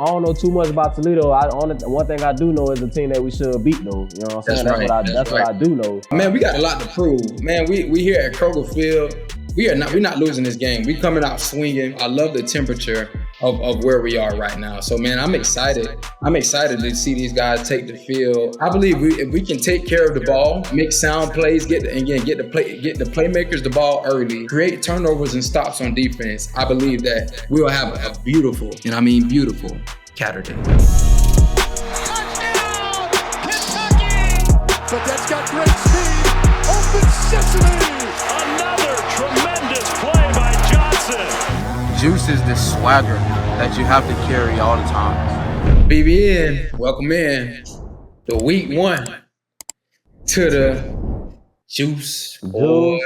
don't know too much about Toledo. One thing I do know is a team that we should beat, though. You know what I'm saying? That's what I do know. Man, we got a lot to prove. Man, we here at Kroger Field. We're not losing this game. We coming out swinging. I love the temperature of where we are right now. So, man, I'm excited. I'm excited to see these guys take the field. I believe if we can take care of the ball, make sound plays, get the playmakers the ball early, create turnovers and stops on defense, I believe that we will have a beautiful, and I mean beautiful, Saturday. Touchdown, Kentucky! Badet's got great speed. Open sesame! Another tremendous play by Johnson. Juice is the swagger that you have to carry all the time. BBN, welcome in to week 1 to the Juice Boys.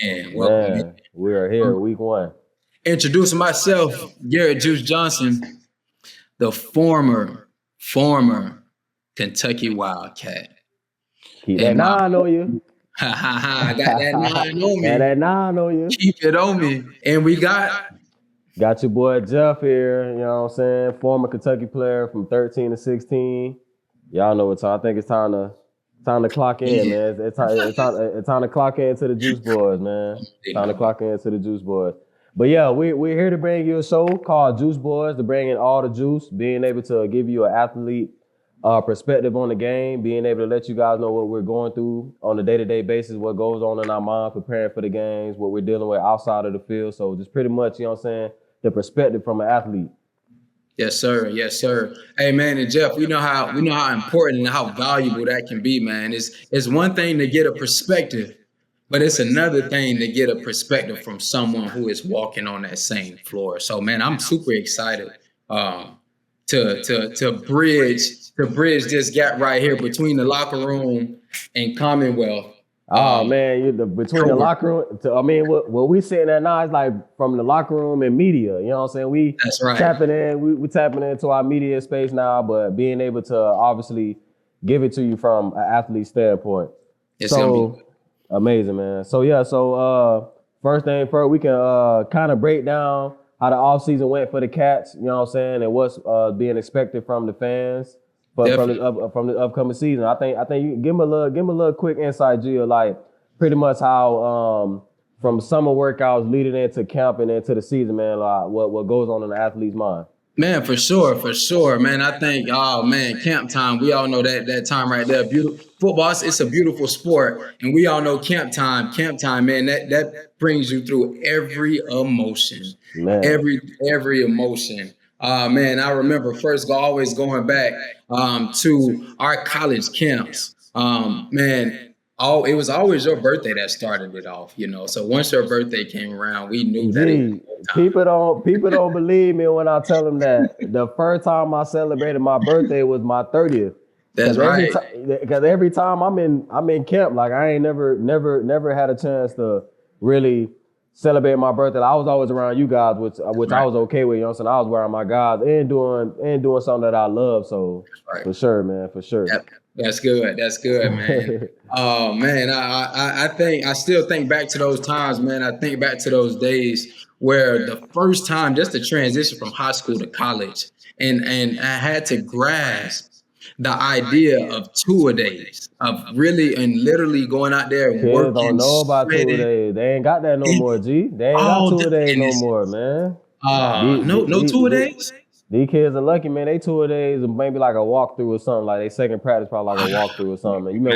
Man, welcome in. We are here, week 1. Introducing myself, Garrett Juice Johnson, the former Kentucky Wildcat. Keep that 9 on you. I got that 9 on me. Got that 9 on you. Keep it on me. And we got your boy Jeff here, you know what I'm saying? Former Kentucky player from 13 to 16. Y'all know what time. I think it's time to clock in, man. It's time to clock into the Juice Boys, man. Time to clock into the Juice Boys. But yeah, we're here to bring you a show called Juice Boys, to bring in all the juice, being able to give you an athlete perspective on the game, being able to let you guys know what we're going through on a day-to-day basis, what goes on in our mind, preparing for the games, what we're dealing with outside of the field. So just pretty much, you know what I'm saying, the perspective from an athlete. Yes, sir. Yes, sir. Hey, man, and Jeff, we know how important and how valuable that can be, man. It's one thing to get a perspective, but it's another thing to get a perspective from someone who is walking on that same floor. So, man, I'm super excited to bridge this gap right here between the locker room and Commonwealth. Oh man, between the locker room, what we sitting at now is like from the locker room and media. You know what I'm saying? That's right. Tapping in, we tapping into our media space now, but being able to obviously give it to you from an athlete standpoint. It's gonna be amazing, man. So yeah, first thing first, we can kind of break down how the offseason went for the Cats. You know what I'm saying, and what's being expected from the fans. But from the upcoming season, I think you give him a little quick insight, Gio, like pretty much how from summer workouts leading into camp and into the season, man, like what goes on in the athlete's mind. Man, for sure, man. I think, camp time. We all know that time right there. Beautiful football. It's a beautiful sport, and we all know camp time, man. That brings you through every emotion, man. Every emotion. Man, I remember always going back to our college camps. It was always your birthday that started it off, you know. So once your birthday came around, we knew that. People don't believe me when I tell them that the first time I celebrated my birthday was my 30th. That's right. Because every time I'm in camp, like I ain't never had a chance to really celebrate my birthday. I was always around you guys, which right. I was okay with. You know what I'm saying? I was wearing my guys and doing something that I love. So right. For sure, man, for sure. That's good, man. Oh man, I still think back to those times, man. I think back to those days where the first time, just the transition from high school to college, and I had to grasp the idea of two-a-days, of really and literally going out there and kids working. Don't know about two-a-days. They ain't got that no more, G. They ain't got two-a-days no more, man. No two-a-days? These kids are lucky, man. They two-a-days and maybe like a walkthrough or something. Like they second practice probably like a walkthrough or something. You know,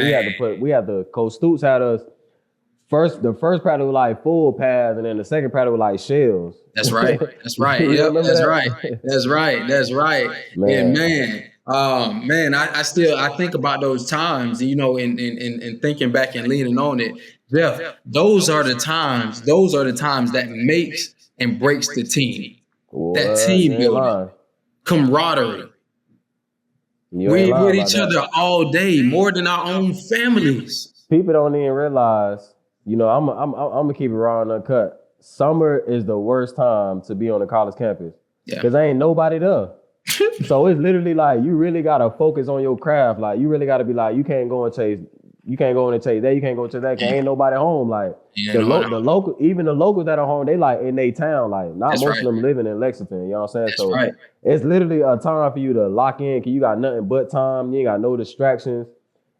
we had to Coach Stoops had us the first practice was like full pads, and then the second practice was like shells. That's right. Yep, that's right. Man. And man, I think about those times, you know, and thinking back and leaning on it. Jeff, those are the times that makes and breaks the team. That team building, camaraderie. We with each other all day, more than our own families. People don't even realize, you know, I'm gonna keep it raw and uncut. Summer is the worst time to be on a college campus because there ain't nobody there. So it's literally like you really gotta focus on your craft. Like you really gotta be like, you can't go and chase You can't go in and chase that. You can't go to that. Ain't nobody home. Like the local, even the locals that are home, they like in their town. Like not most of them living in Lexington. You know what I'm saying? It's literally a time for you to lock in. Cause you got nothing but time. You ain't got no distractions.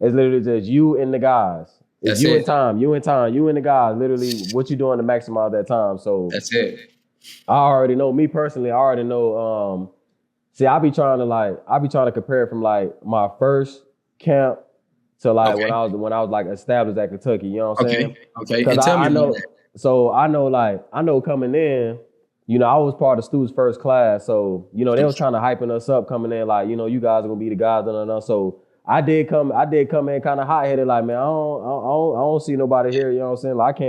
It's literally just you and the guys. It's you and time, you and the guys. Literally, what you doing to maximize that time? So that's it. I already know. Me personally, I already know. See, I be trying to compare from like my first camp to like when I was like established at Kentucky. You know what I'm saying? Okay. Because I know. So I know coming in. You know, I was part of Stu's first class, so you know they was trying to hyping us up coming in, like you know you guys are gonna be the guys. So I did come in kind of hot-headed, like, man, I don't see nobody here, you know what I'm saying? Like,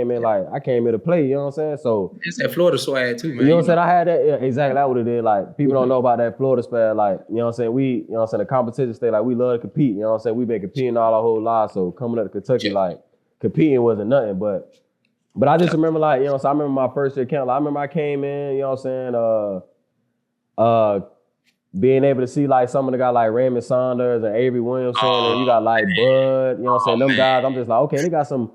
I came here to play, you know what I'm saying? So it's that Florida swag too, man. You know what I'm saying? I had that, exactly, that's what it is. Like, people don't know about that Florida swag, like, you know what I'm saying? You know what I'm saying, the competition state, like, we love to compete, you know what I'm saying? We've been competing all our whole lives, so coming up to Kentucky, like, competing wasn't nothing, but I just remember, like, you know, so I remember my first year camp, like, I remember I came in, you know what I'm saying, being able to see like some of the guys like Raymond Saunders and Avery Williamson, and you got like Bud, you know what I'm saying? Them guys, I'm just like, okay, they got some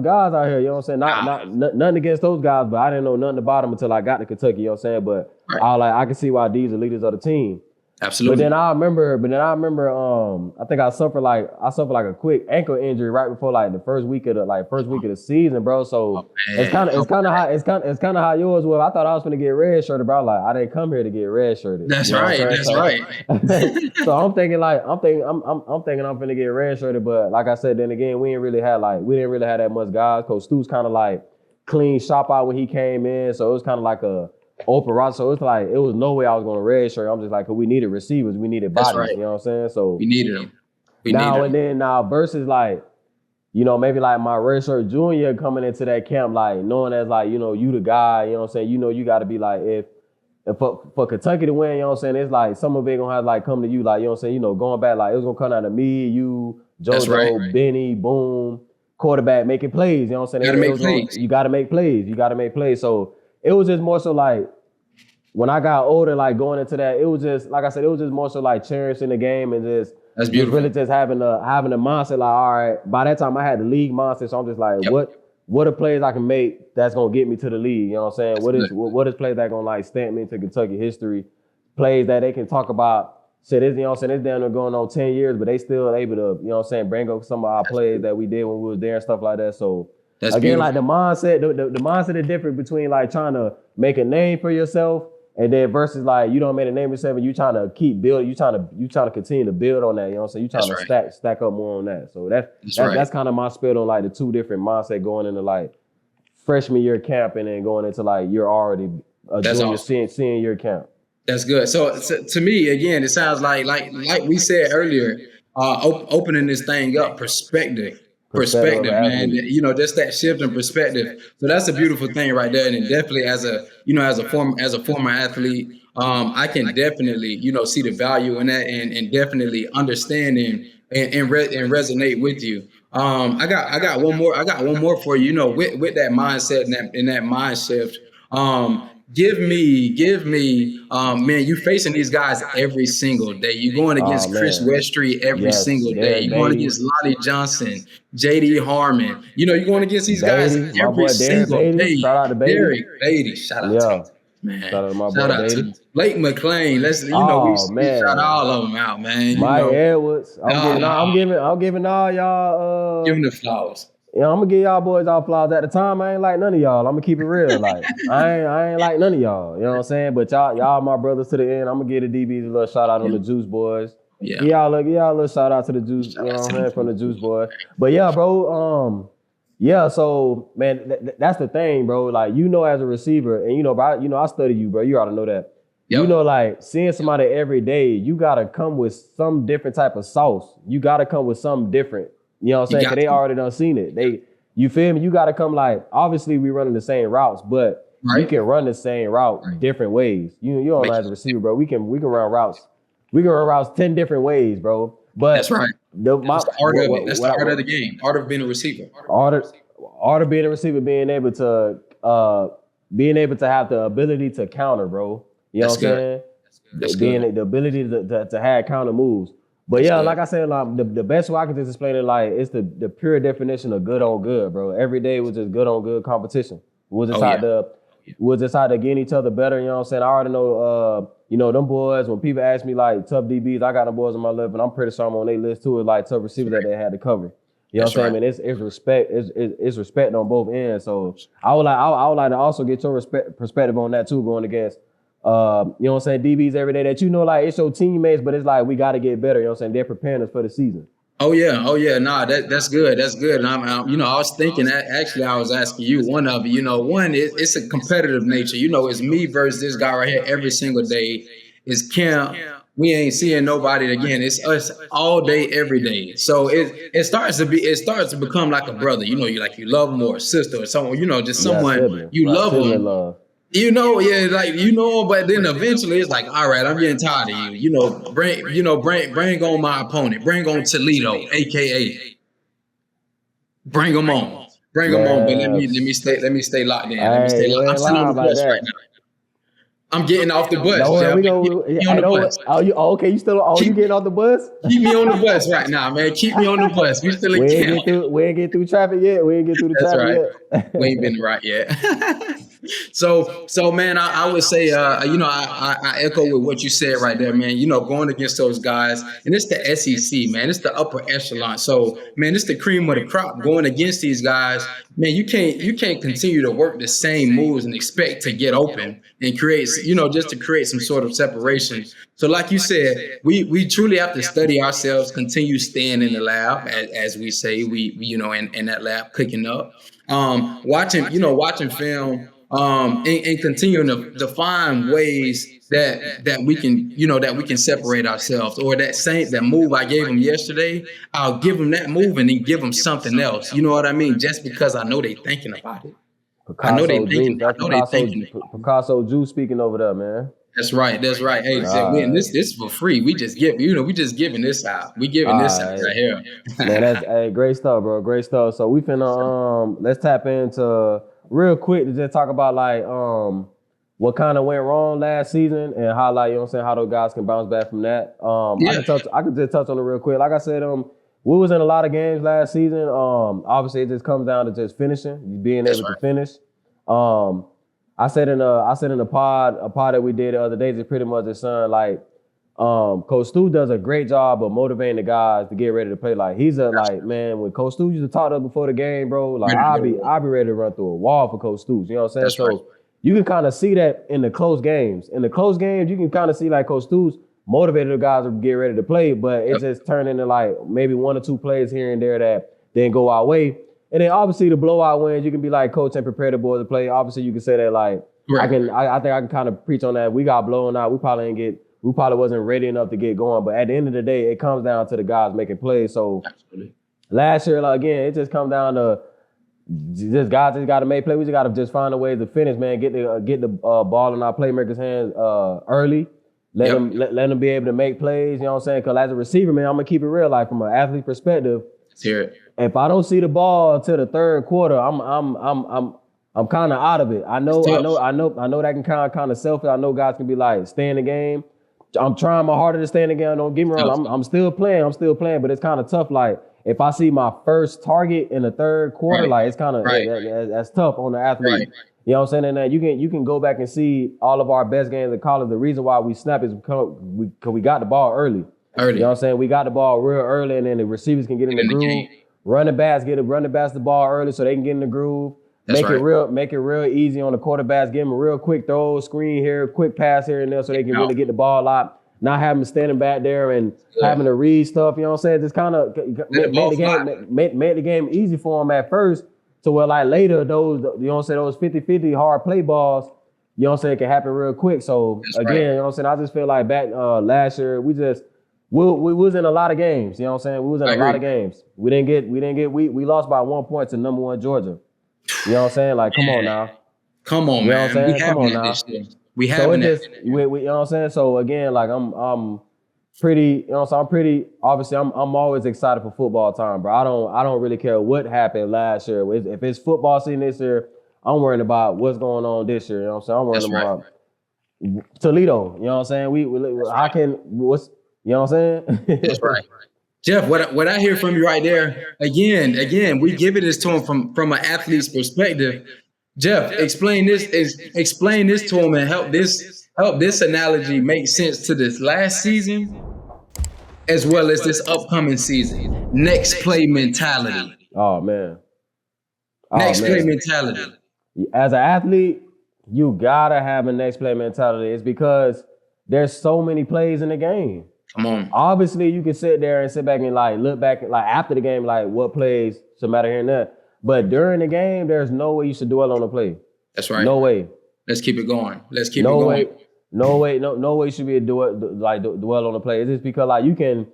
guys out here, you know what I'm saying? Not nothing against those guys, but I didn't know nothing about them until I got to Kentucky, you know what I'm saying? But I can see why these are leaders of the team. Absolutely. But then I remember, I think I suffered like a quick ankle injury right before like the first week of the season, bro. So it's kind of how yours was. I thought I was gonna get red shirted, bro. Like I didn't come here to get red shirted. That's right. So I'm thinking I'm gonna get red shirted, but like I said, then again, we didn't really have that much guys. Coach Stu's kind of like clean shop out when he came in, so it was kind of like a open roster, so it's like it was no way I was going to red shirt. I'm just like, cause we needed receivers, we needed bodies. You know what I'm saying? So we needed them. Now versus like, you know, maybe like my red shirt junior coming into that camp, like knowing as like, you know, you the guy. You know what I'm saying? You know, you got to be like if for Kentucky to win, you know what I'm saying? It's like some of it gonna have to like come to you, like you know what I'm saying? You know, going back like it was gonna come down to me, you, JoJo, Benny, Boom, quarterback making plays. You know what I'm saying? You got to make plays. So it was just more so like when I got older, like going into that, it was just like I said, it was just more so like cherishing the game and just really just having a mindset. Like, all right, by that time I had the league mindset, so I'm just like, what are plays I can make that's gonna get me to the league? You know what I'm saying? What is plays that gonna like stamp me into Kentucky history? Plays that they can talk about. Shit, you know what I'm saying? It's down there going on 10 years, but they still able to, you know what I'm saying, bring up some of our plays that we did when we was there and stuff like that. So that's again, beautiful. Like the mindset, the mindset is different between like trying to make a name for yourself and then versus like you don't make a name for yourself and you trying to keep building, you trying to continue to build on that. You know what I'm saying? You trying to stack up more on that. So that's kind of my spit on like the two different mindset going into like freshman year camp and then going into like you're already a junior senior year camp. That's good. So to me, again, it sounds like we said earlier, opening this thing up, perspective, man. You know, just that shift in perspective. So that's a beautiful thing right there. And definitely as a former athlete, I can definitely, you know, see the value in that and definitely understand and resonate with you. I got one more for you. You know, with that mindset and that mind shift. Give me, man, you facing these guys every single day. You're going against Chris Westry every single day. You're going against Lonnie Johnson, J.D. Harmon. You know, you're going against these guys every single day. Shout out to Bailey. Derek Beatty. Shout out to him, man. Shout out to my boy Bailey. Blake McLean. We shout all of them out, man. Mike Edwards. I'm giving all y'all giving the flowers. You know, I'm gonna give y'all boys all flowers. At the time, I ain't like none of y'all. I'm gonna keep it real. Like I ain't like none of y'all. You know what I'm saying? But y'all my brothers to the end. I'm gonna give the DBs a little shout out on the Juice boys. Yeah. Give y'all a little shout out to the Juice. You know what I'm saying? From the Juice boys. But yeah, bro. So man, that's the thing, bro. Like you know, as a receiver, and you know, bro, I study you, bro. You ought to know that. Yep. You know, like seeing somebody every day, you gotta come with some different type of sauce. You gotta come with something different. You know what I'm saying? Because they already done seen it. You feel me? You got to come like, obviously we running the same routes, but you can run the same route different ways. You don't know as a receiver, bro. We can run routes. We can run routes 10 different ways, bro. But that's right. That's the art of it. That's the art of the game. Art of being a receiver. Art of being a receiver, being able to have the ability to counter, bro. You know what I'm saying? Being the ability to have counter moves. But yeah, like I said, like the best way I can just explain it, like it's the pure definition of good on good, bro. Every day was just good on good competition. We was just out there getting each other better. You know what I'm saying? I already know, them boys. When people ask me like tough DBs, I got them boys on my list, and I'm pretty sure I'm on their list too. Is like tough receivers that they had to cover. You know what I'm saying? Right. And it's respect. It's respect on both ends. So I would like to also get your perspective on that too, going against. You know what I'm saying, DBs every day that like it's your teammates, but it's like we got to get better. You know what I'm saying? They're preparing us for the season. Oh yeah. Nah, that's good. That's good. And I was thinking that actually I was asking you one of you. One is it's a competitive nature. It's me versus this guy right here every single day. It's camp. We ain't seeing nobody again. It's us all day, every day. So it starts to become like a brother. You love him, or a sister, or someone. Just someone you love them. But then eventually it's like, all right, I'm getting tired of you. Bring on my opponent. Bring on Toledo, aka. Bring them on. But let me stay locked in. I'm sitting on the bus right now. I'm getting off the bus. Okay? You getting off the bus? Keep me on the bus right now, man. Keep me on the bus. We still in camp. We ain't get through traffic yet. Yet. We ain't been right yet. So man, I would say, I echo with what you said right there, man. Going against those guys, and it's the SEC, man. It's the upper echelon. So, man, it's the cream of the crop. Going against these guys, man, you can't continue to work the same moves and expect to get open and create, just to create some sort of separation. So, like you said, we truly have to study ourselves, continue staying in the lab, as we say, we in that lab cooking up, watching film. And continuing to find ways that we can separate ourselves, or that move I gave them yesterday, I'll give them that move and then give them something else. You know what I mean? Just because I know they thinking about it. Picasso Juice speaking over there, man. That's right. Hey, this is for free. We just giving this out. We giving this out right here. Man, that's great stuff, bro. Great stuff. So we finna let's tap into real quick to just talk about like what kind of went wrong last season and how, like, you know what I'm saying, how those guys can bounce back from that. I could just touch on it real quick. Like I said, we was in a lot of games last season. Obviously it just comes down to just finishing, being able to finish. I said in a pod that we did the other day, just pretty much just saying like Coach Stu does a great job of motivating the guys to get ready to play. Like man, when Coach Stu used to talk to us before the game, bro, like I'll be ready to run through a wall for Coach Stu. You know what I'm saying? So you can kind of see that in the close games. In the close games, you can kind of see like Coach Stu's motivated the guys to get ready to play, but it just turned into like maybe one or two plays here and there that didn't go our way. And then obviously the blowout wins, you can be like, coach, and prepare the boys to play. Obviously you can say that like, I think I can kind of preach on that. We got blown out. We probably wasn't ready enough to get going. But at the end of the day, it comes down to the guys making plays. So last year, like, again, it just comes down to just guys just got to make plays. We just got to just find a way to finish, man. Get the ball in our playmakers' hands early. Let them be able to make plays. You know what I'm saying? Because as a receiver, man, I'm gonna keep it real. Like from an athlete perspective, let's hear it. If I don't see the ball until the third quarter, I'm kind of out of it. I know that can kind of selfish. I know guys can be like, stay in the game. I'm trying my hardest to stay in the game. Don't get me wrong. I'm still playing, but it's kind of tough. Like if I see my first target in the third quarter, like it's kind of that's tough on the athlete. Right. You know what I'm saying? And then you can go back and see all of our best games in college. The reason why we snap is because we got the ball early. You know what I'm saying? We got the ball real early, and then the receivers can get in the groove. Running backs the ball early so they can get in the groove. Make it real easy on the quarterbacks. Give them a real quick throw, screen here, quick pass here and there so they can really get the ball out. Not having them standing back there and having to read stuff. You know what I'm saying? Just kind of make the game easy for them at first. So where like later those, you know what I'm saying, those 50-50 hard play balls, you know what I'm saying, it can happen real quick. So you know what I'm saying, I just feel like back last year we was in a lot of games. You know what I'm saying? We was in a lot of games. We lost by 1 point to number 1 Georgia. You know what I'm saying? Like, come on now. Come on, man. You know what I'm saying? Come on now. We having it. You know what I'm saying? So again, like I'm pretty, you know what I'm saying? I'm pretty, obviously I'm always excited for football time, bro. I don't really care what happened last year. If it's football season this year, I'm worrying about what's going on this year. You know what I'm saying? I'm worrying about Toledo. You know what I'm saying? You know what I'm saying? That's right. Jeff, what I hear from you right there, again, we give it this to him from an athlete's perspective. Jeff, explain this to him and help this analogy make sense to this last season as well as this upcoming season. Next play mentality. Oh man. Next play mentality. As an athlete, you gotta have a next play mentality. It's because there's so many plays in the game. Come on. Obviously, you can sit there and sit back and like look back like after the game, like what plays should matter here and there. But during the game, there's no way you should dwell on the play. That's right. No way. Let's keep it going. No way you should be dwell on the play. It's just because like you can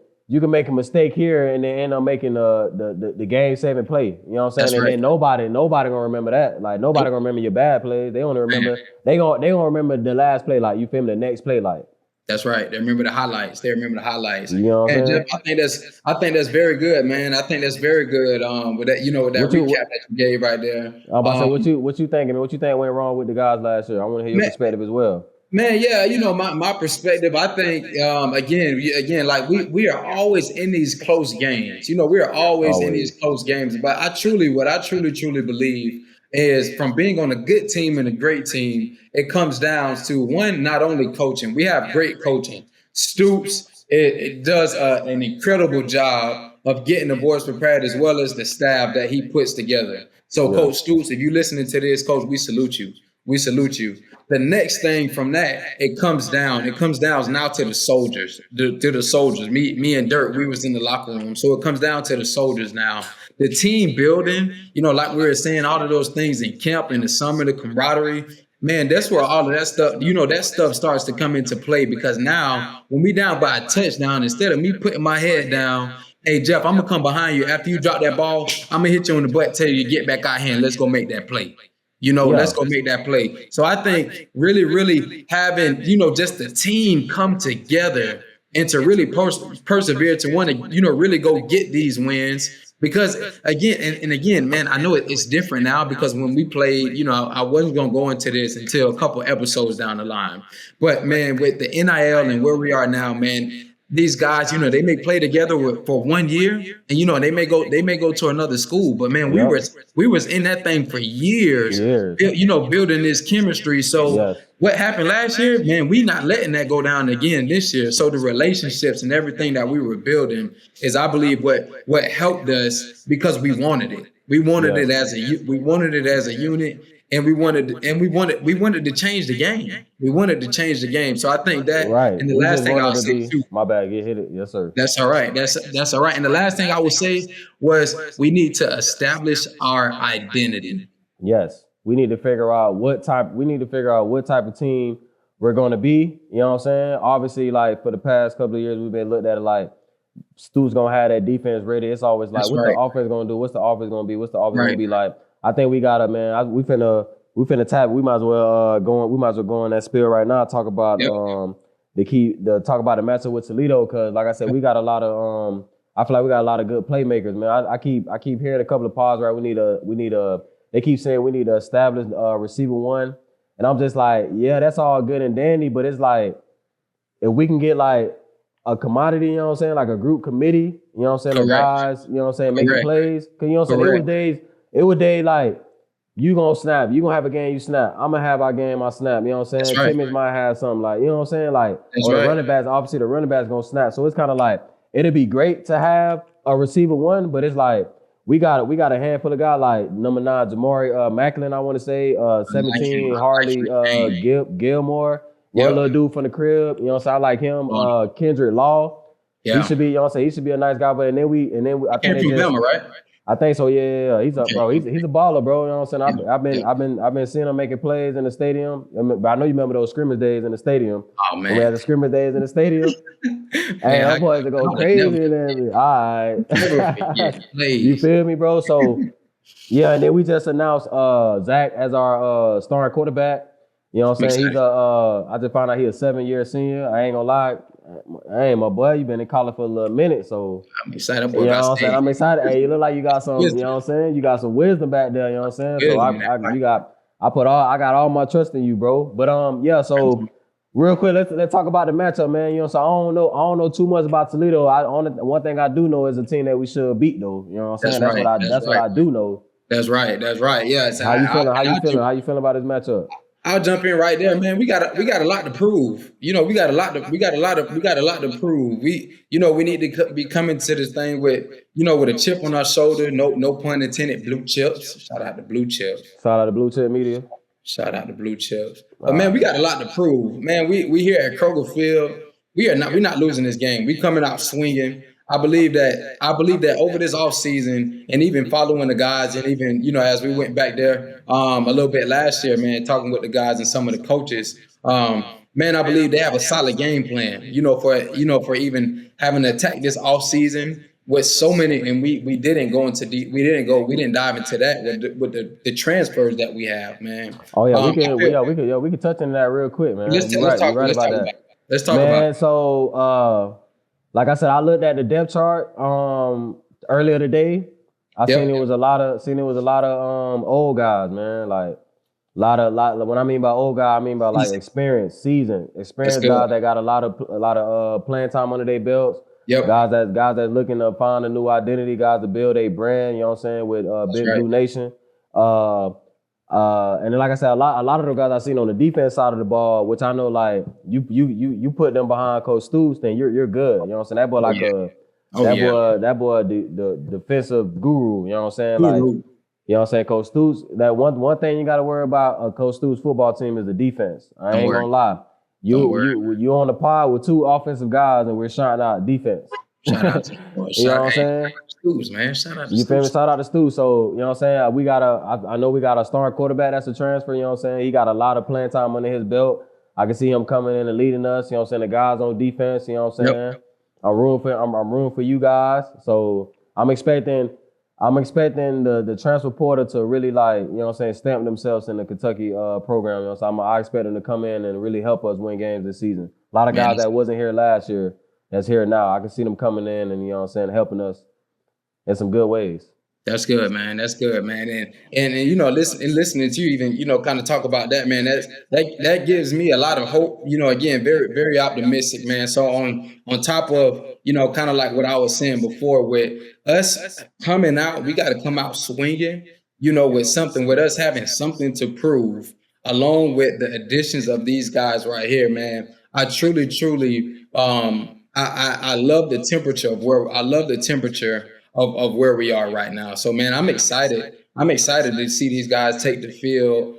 make a mistake here and then end up making the game saving play. You know what I'm saying? That's and right. then nobody gonna remember that. Like nobody gonna remember your bad plays. They only remember they gonna remember the last play. Like you feel me? The next play like. That's right. They remember the highlights. You know what I'm saying? Jeff, I think that's very good, man. I think that's very good. With that, with that recap that you gave right there. I'm about to say, what you thinking? What you think went wrong with the guys last year? I want to hear your perspective as well. Man, yeah, my perspective. I think again, like we are always in these close games. We are always in these close games. But what I truly believe is from being on a good team and a great team, it comes down to one, not only coaching. We have great coaching. Stoops, it does an incredible job of getting the boys prepared as well as the staff that he puts together. So Coach Stoops, if you're listening to this, Coach, we salute you. The next thing from that, it comes down now to the soldiers, to the soldiers. Me and Dirk, we was in the locker room. So it comes down to the soldiers now. The team building, like we were saying, all of those things in camp in the summer, the camaraderie, man, that's where all of that stuff, that stuff starts to come into play because now when we down by a touchdown, instead of me putting my head down, hey, Jeff, I'm going to come behind you. After you drop that ball, I'm going to hit you on the butt, tell you to get back out here and let's go make that play. Let's go make that play. So I think really having, just the team come together and to really persevere to want to, really go get these wins. Because again, man, I know it's different now because when we played, I wasn't going to go into this until a couple episodes down the line. But man, with the NIL and where we are now, man, these guys, they may play together for 1 year and, they may go to another school. But man, we was in that thing for years. Building this chemistry. So what happened last year, man, we not letting that go down again this year. So the relationships and everything that we were building is, I believe, what helped us because we wanted it. We wanted it as a unit. And we wanted to change the game. We wanted to change the game. So I think that, and the last thing I'll say too. My bad, get hit it. Yes, sir. That's all right. That's all right. And the last thing I would say was we need to establish our identity. Yes. We need to figure out what type of team we're going to be. You know what I'm saying? Obviously, like for the past couple of years, we've been looked at it like Stu's going to have that defense ready. It's always like, what's the offense going to do? What's the offense going to be? What's the offense going to be like? I think we gotta, man. We finna tap. We might as well go on that spill right now. Talk about talk about the matchup with Toledo because, like I said, we got a lot of I feel like we got a lot of good playmakers, man. I keep hearing a couple of pods right. They keep saying we need to establish receiver one, and I'm just like, yeah, that's all good and dandy, but it's like if we can get like a commodity, you know what I'm saying, like a group committee, you know what I'm saying, the guys, you know what I'm saying, making plays, because you know what I'm saying, it was days like you gonna snap, you gonna have a game, you snap. I'm gonna have our game, I snap. You know what I'm saying? Timmons might have something like, you know what I'm saying? Like, or the running backs, obviously the running backs gonna snap. So it's kind of like it'd be great to have a receiver one, but it's like we got a handful of guys like number 9, Jamari Macklin, I want to say, 17, Harley Gilmore, one little dude from the crib. You know what I'm saying? I like him. Kendrick Law. Yeah. He should be, you know what I'm saying? He should be a nice guy. But and then I think from Bama, right? I think so. Yeah. He's a baller, bro. You know what I'm saying? I've been seeing him making plays in the stadium. But I know you remember those scrimmage days in the stadium. Oh man, we had the scrimmage days in the stadium. Hey, those boys are go crazy. All right, you feel me, bro? So yeah, and then we just announced Zach as our starting quarterback. You know what I'm saying? He's I just found out he's a 7-year senior. I ain't gonna lie. Hey, my boy, you been in college for a little minute, so I'm excited. You know what I'm saying? I'm excited. Hey, you look like you got some, you know what I'm saying? You got some wisdom back there, you know what I'm saying? So I got all my trust in you, bro. But so Real quick, let's talk about the matchup, man. You know, so I don't know too much about Toledo. One thing I do know is a team that we should beat, though. You know what I'm saying? That's what I do know. That's right. Yeah. How you feeling? How you feeling about this matchup? I'll jump in right there, man. We got a lot to prove. You know, we got a lot to prove. We need to be coming to this thing with a chip on our shoulder. No pun intended. Blue chips. Shout out to Blue Chips. Shout out to Blue Chip Media. Shout out to Blue Chips. But man, we got a lot to prove. Man, we here at Kroger Field. We're not losing this game. We coming out swinging. I believe that over this offseason and even following the guys and even, as we went back there a little bit last year, man, talking with the guys and some of the coaches, man, I believe they have a solid game plan, for even having to attack this offseason with so many, and we didn't dive into that with the transfers that we have, man. Oh yeah, we could touch on that real quick, man. Let's talk about that. So like I said, I looked at the depth chart earlier today. Seen it was a lot of old guys, man. Like lot. When I mean by old guy, I mean by like experienced guys that got a lot of playing time under their belts. Yep. Guys that's looking to find a new identity, guys to build a brand, you know what I'm saying, with Big Blue Nation. And then like I said, a lot of the guys I've seen on the defense side of the ball, which I know like you put them behind Coach Stoops, then you're good. You know what I'm saying? That boy that boy the defensive guru, you know what I'm saying? Like, you know what I'm saying? Coach Stoops, that one thing you gotta worry about a Coach Stoops football team is the defense. I ain't gonna lie. You on the pod with two offensive guys and we're shouting out defense. Shout out to you know what I'm saying? Stoops, man. Shout out to you feel me? Shout out to Stoops. So, you know what I'm saying? I know we got a starting quarterback that's a transfer, you know what I'm saying? He got a lot of playing time under his belt. I can see him coming in and leading us, you know what I'm saying? The guys on defense, you know what I'm saying? Yep. I'm rooting for you guys. So I'm expecting the transfer portal to really like, you know what I'm saying, stamp themselves in the Kentucky program. You know what I'm saying? I expect them to come in and really help us win games this season. A lot of guys that wasn't here last year that's here now. I can see them coming in and, you know what I'm saying, helping us in some good ways. That's good, man. And listening to you even, kind of talk about that, man, that gives me a lot of hope, again, very, very optimistic, man. So on top of, kind of like what I was saying before with us coming out, we got to come out swinging, with us having something to prove along with the additions of these guys right here, man. I truly, I love the temperature of where we are right now. So, man, I'm excited. I'm excited to see these guys take the field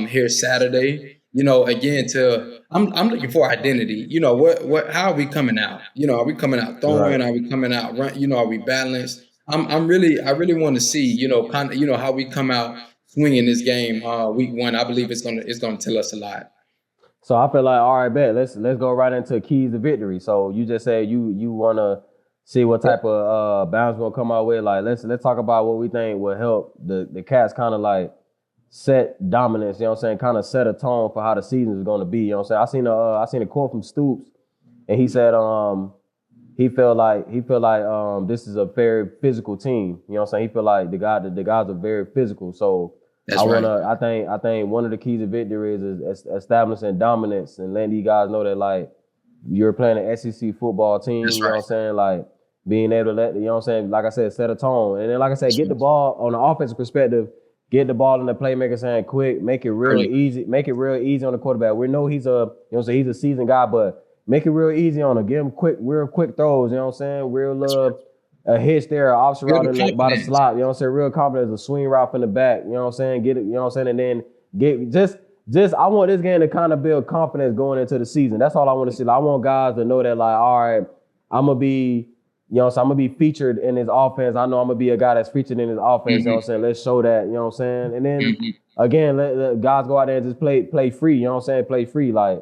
here Saturday. Again, I'm looking for identity. How are we coming out? Are we coming out throwing? Right. Are we coming out run? Are we balanced? I really want to see, how we come out swinging this game week one. I believe it's gonna tell us a lot. So I feel like, all right, bet. Let's go right into keys to victory. So you just said you want to see what type of bounce we'll come out with. Like let's talk about what we think will help the Cats kind of like set dominance. You know what I'm saying? Kind of set a tone for how the season is going to be. You know what I'm saying? I seen a quote from Stoops, and he said he felt like this is a very physical team. You know what I'm saying? He feel like the guys are very physical. So. I think one of the keys of victory is establishing dominance and letting these guys know that like you're playing an SEC football team. That's you know what I'm saying? Like being able to let, you know what I'm saying, like I said, set a tone. And then like I said, get the ball on the offensive perspective, get the ball in the playmaker's hand quick, make it real easy on the quarterback. We know he's a seasoned guy, but make it real easy on him. Give him real quick throws, you know what I'm saying? Real a hitch there, option route by the slot, you know what I'm saying? Real confidence, a swing route from the back, you know what I'm saying? Get it, you know what I'm saying? And then get just I want this game to kind of build confidence going into the season. That's all I want to see. Like, I want guys to know that, like, all right, I'm gonna be, you know what I'm saying? I'm gonna be featured in his offense. I know I'm gonna be a guy that's featured in his offense, you know what I'm saying? Let's show that, you know what I'm saying? And then again, let guys go out there and just play free, you know what I'm saying? Play free, like.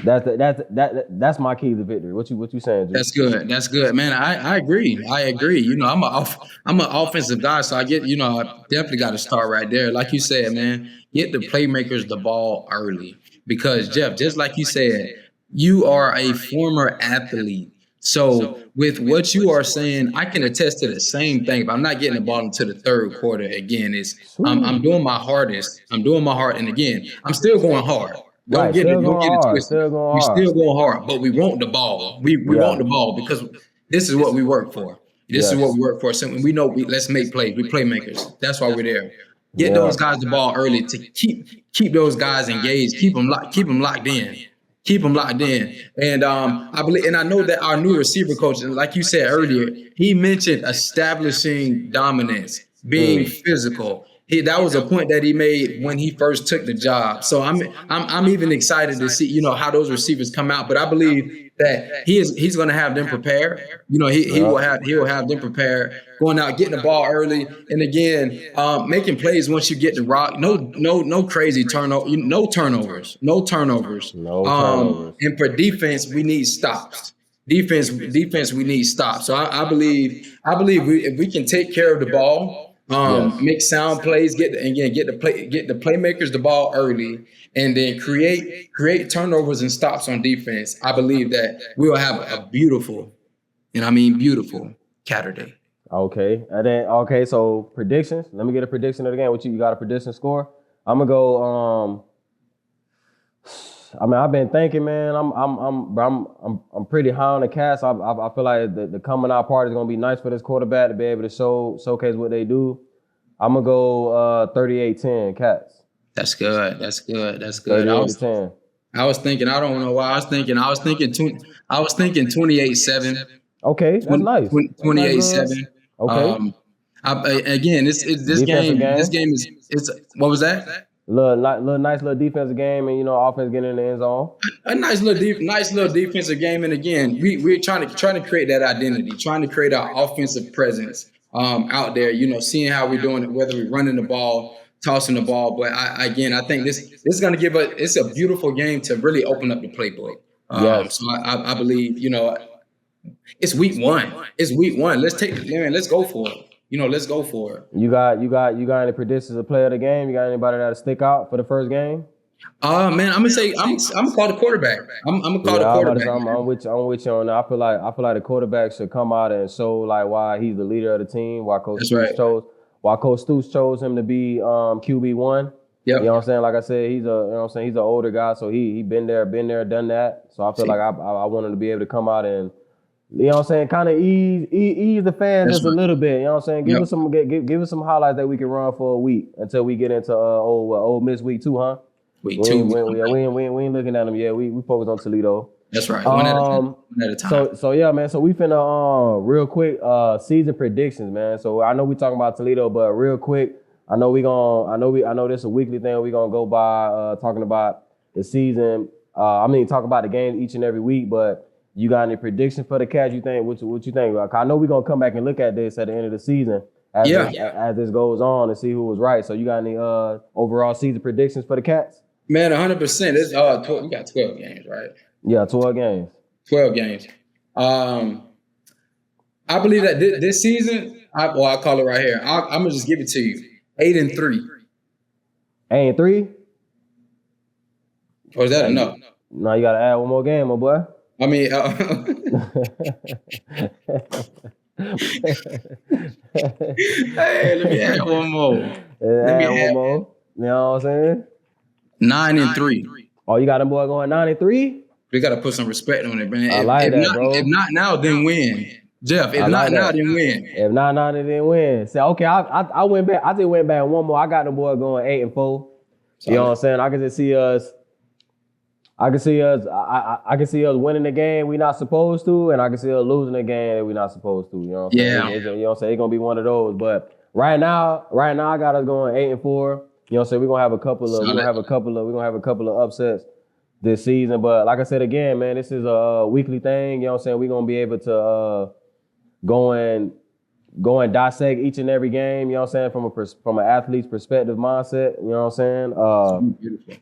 That's my key to victory. What you saying, Jim? That's good, man. I agree. You know, I'm an offensive guy, so I get, you know, I definitely got to start right there. Like you said, man, get the playmakers the ball early, because Jeff, just like you said, you are a former athlete. So with what you are saying, I can attest to the same thing. But I'm not getting the ball into the third quarter again. I'm doing my hardest. And again, I'm still going hard. Don't get it twisted. Still going We hard. still going hard, but we want the ball. We want the ball because this is what we work for. This is what we work for. So we know let's make plays. We playmakers. That's why we're there. Get those guys the ball early to keep those guys engaged. Keep them locked in. Keep them locked in. And I believe, and I know that our new receiver coach, like you said earlier, he mentioned establishing dominance, being physical. That was a point that he made when he first took the job. So I'm even excited to see, how those receivers come out. But I believe that he's going to have them prepared. He will have them prepared, going out, getting the ball early, and again, making plays once you get the rock. No crazy turnover, no turnovers. And for defense, we need stops. Defense, we need stops. So I believe if we can take care of the ball. Make sound plays, get the playmakers the ball early, and then create turnovers and stops on defense. I believe that we will have a beautiful, beautiful Saturday. Okay, and then so predictions. Let me get a prediction of the game. What you got a prediction score? I'm gonna go. I've been thinking, man. I'm pretty high on the Cats. I feel like the coming out part is gonna be nice for this quarterback to be able to showcase what they do. I'm gonna go 38-10 Cats. That's good. 38-10. I was thinking. I don't know why. I was thinking 28-7. Okay, that's nice. 28-7. Okay. This game is what was that? Nice little defensive game, and offense getting in the end zone. A nice little defensive game, and again, we're trying to create that identity, trying to create our offensive presence out there. Seeing how we're doing it, whether we're running the ball, tossing the ball. But I think this is going to give us. It's a beautiful game to really open up the playbook. So I believe it's week one. It's week one. Let's go for it. Let's go for it. You got any predictions of player of the game? You got anybody that'll stick out for the first game? Man, I'm gonna say I'm gonna call the quarterback. I'm gonna call the quarterback. I'm with you on that. I feel like the quarterback should come out and show why he's the leader of the team. Why Coach Stoops chose him to be QB1. Yep. You know what I'm saying? Like I said, he's he's an older guy, so he been there, done that. So I feel like I want him to be able to come out and kind of ease the fans just a little bit. You know what I'm saying? Give us some highlights that we can run for a week until we get into Ole Miss week 2, huh? Week 2. We ain't looking at them yet. We focus on Toledo. That's right. One at a time. So yeah, man. So we finna real quick season predictions, man. So I know we talking about Toledo, but real quick, I know this is a weekly thing. We gonna go by talking about the season. Talk about the game each and every week, but. You got any predictions for the Cats? You think what you think? Like, I know we're gonna come back and look at this at the end of the season as this goes on and see who was right. So you got any overall season predictions for the Cats? Man, 100%. It's we got 12 games, right? Yeah, 12 games. 12 games. I believe that this season, I call it right here. I'm gonna just give it to you. 8-3. 8-3? Or is that enough? No, you gotta add one more game, my boy. Hey, let me add one more. You know what I'm saying? 9-3. Oh, you got them boy going 9-3? We got to put some respect on it, man. I like that, bro. If not now, then win. Jeff, if not now, then win. If not now, then win. So, okay, I went back. I just went back one more. I got them boy going 8-4. You know what I'm saying? I can just see us. I can see us winning the game we're not supposed to, and I can see us losing the game that we're not supposed to. You know what I'm saying? You know what I'm saying? It's gonna be one of those. But right now I got us going 8-4. You know what I'm saying? We're gonna have a couple of upsets this season. But like I said again, man, this is a weekly thing. You know what I'm saying? We're gonna be able to go and dissect each and every game. You know what I'm saying? From an athlete's perspective mindset. You know what I'm saying? Beautiful.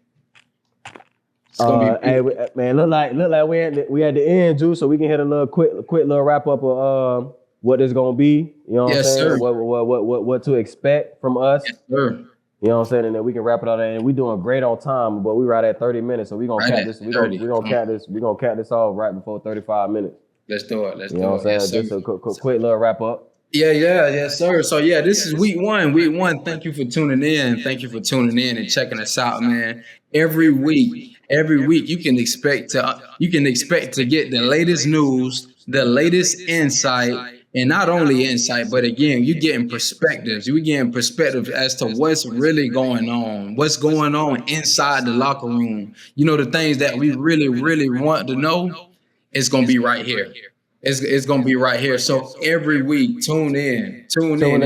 Hey, man, look like we at the end, Drew, so we can hit a little quick little wrap up of what it's gonna be. You know what I'm saying? Sir. What to expect from us. Yes, sir. You know what I'm saying? And then we can wrap it up. And we doing great on time, but we right at 30 minutes, so we gonna cap this. We gonna cap this off right before 35 minutes. Let's do it. You know what I'm saying? Just a quick little wrap up. Yes, sir. So this is week one. Week one. Thank you for tuning in. And checking us out, man. Every week every week you can expect to get the latest news, the latest insight. And not only insight, but again, you're getting perspectives. You're getting perspective as to what's really going on, what's going on inside the locker room. You know, the things that we really, really want to know, it's going to be right here. It's going to be right here. So every week, tune in. It's coming in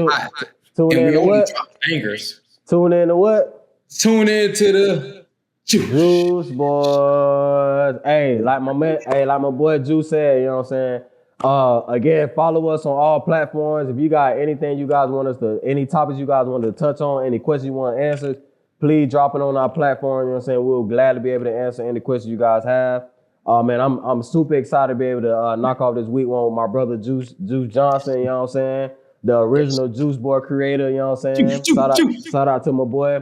hot. Tune in to what? Bangers. Tune in to what? Tune in to the Juice Boys. Hey, like my boy Juice said, you know what I'm saying? Again, follow us on all platforms. If you got anything you guys want us to, any topics you guys want to touch on, any questions you want answered, please drop it on our platform. You know what I'm saying? We'll gladly be able to answer any questions you guys have. Man, I'm super excited to be able to knock off this week one with my brother Juice Johnson. You know what I'm saying? The original Juice Boy creator. You know what I'm saying? Shout out to my boy.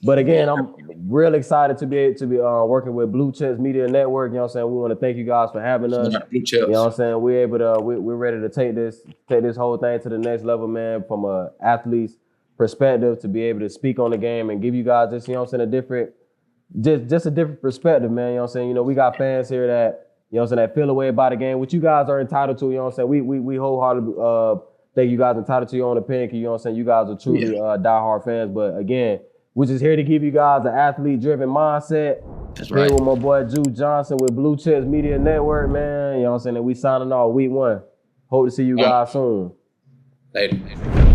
But again, I'm real excited to be working with Blue Chips Media Network. You know what I'm saying? We want to thank you guys for having us. You know what I'm saying? We're ready to take this whole thing to the next level, man, from a athlete's perspective, to be able to speak on the game and give you guys just, you know what I'm saying, a different perspective, man. You know what I'm saying? You know, we got fans here that, you know what I'm saying, that feel away about the game, which you guys are entitled to. You know what I'm saying? We wholeheartedly think you guys are entitled to your own opinion, because, you know what I'm saying, you guys are truly diehard fans. But again, we're just here to give you guys an athlete-driven mindset. That's right. Here with my boy Juice Johnson with Blue Chips Media Network, man. You know what I'm saying? And we signing off week one. Hope to see you guys soon. Later.